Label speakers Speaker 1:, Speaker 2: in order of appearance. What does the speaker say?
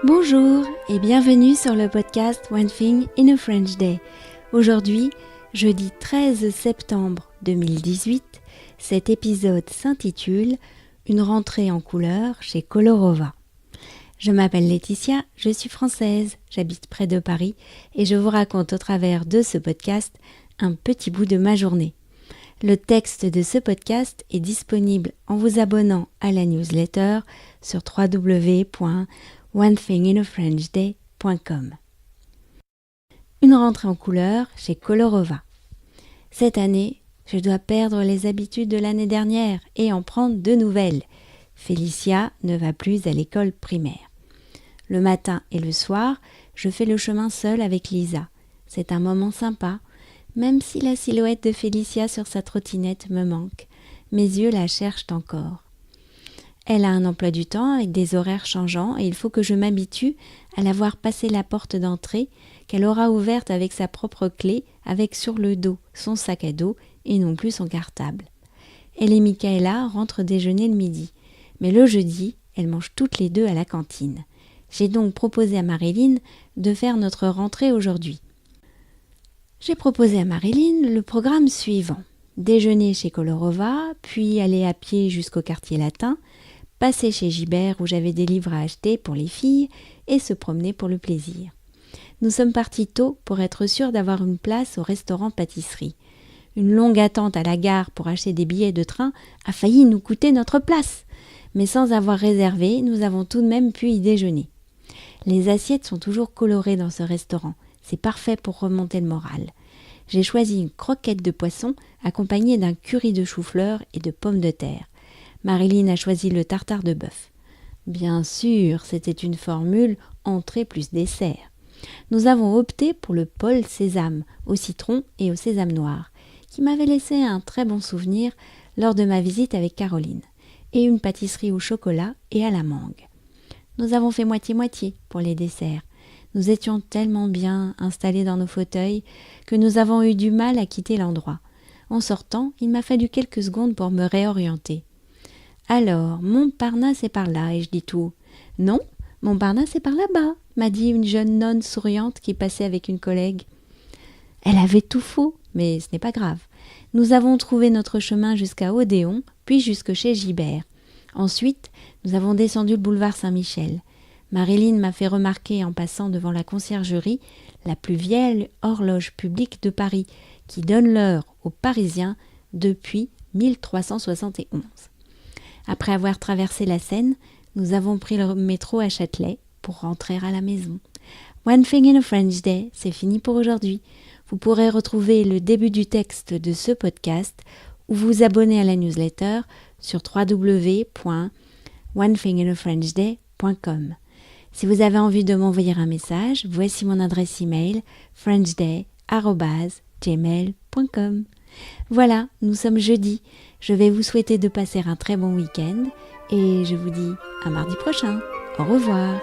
Speaker 1: Bonjour et bienvenue sur le podcast One Thing in a French Day. Aujourd'hui, jeudi 13 septembre 2018, cet épisode s'intitule « Une rentrée en couleur chez Colorova ». Je m'appelle Laetitia, je suis française, j'habite près de Paris et je vous raconte au travers de ce podcast un petit bout de ma journée. Le texte de ce podcast est disponible en vous abonnant à la newsletter sur www.onethinginafrenchday.com. Une rentrée en couleur chez Colorova. Cette année, je dois perdre les habitudes de l'année dernière et en prendre de nouvelles. Félicia ne va plus à l'école primaire. Le matin et le soir, je fais le chemin seule avec Lisa. C'est un moment sympa, même si la silhouette de Félicia sur sa trottinette me manque. Mes yeux la cherchent encore. Elle a un emploi du temps avec des horaires changeants et il faut que je m'habitue à la voir passer la porte d'entrée qu'elle aura ouverte avec sa propre clé, avec sur le dos son sac à dos et non plus son cartable. Elle et Michaela rentrent déjeuner le midi, mais le jeudi, elles mangent toutes les deux à la cantine. J'ai donc proposé à Marilyn de faire notre rentrée aujourd'hui. J'ai proposé à Marilyn le programme suivant. Déjeuner chez Colorova, puis aller à pied jusqu'au quartier latin, passer chez Gibert où j'avais des livres à acheter pour les filles et se promener pour le plaisir. Nous sommes partis tôt pour être sûrs d'avoir une place au restaurant pâtisserie. Une longue attente à la gare pour acheter des billets de train a failli nous coûter notre place. Mais sans avoir réservé, nous avons tout de même pu y déjeuner. Les assiettes sont toujours colorées dans ce restaurant. C'est parfait pour remonter le moral. J'ai choisi une croquette de poisson accompagnée d'un curry de chou-fleur et de pommes de terre. Marilyn a choisi le tartare de bœuf. Bien sûr, c'était une formule entrée plus dessert. Nous avons opté pour le Paul Sésame, au citron et au sésame noir, qui m'avait laissé un très bon souvenir lors de ma visite avec Caroline, et une pâtisserie au chocolat et à la mangue. Nous avons fait moitié-moitié pour les desserts. Nous étions tellement bien installés dans nos fauteuils que nous avons eu du mal à quitter l'endroit. En sortant, il m'a fallu quelques secondes pour me réorienter. Alors, Montparnasse est par là, et je dis tout. Non, Montparnasse est par là-bas, m'a dit une jeune nonne souriante qui passait avec une collègue. Elle avait tout faux, mais ce n'est pas grave. Nous avons trouvé notre chemin jusqu'à Odéon, puis jusque chez Gibert. Ensuite, nous avons descendu le boulevard Saint-Michel. Marilyn m'a fait remarquer en passant devant la conciergerie la plus vieille horloge publique de Paris, qui donne l'heure aux Parisiens depuis 1371. Après avoir traversé la Seine, nous avons pris le métro à Châtelet pour rentrer à la maison. One Thing in a French Day, c'est fini pour aujourd'hui. Vous pourrez retrouver le début du texte de ce podcast ou vous abonner à la newsletter sur www.onethinginafrenchday.com. Si vous avez envie de m'envoyer un message, voici mon adresse email frenchday@gmail.com. Voilà, nous sommes jeudi. Je vais vous souhaiter de passer un très bon week-end et je vous dis à mardi prochain. Au revoir.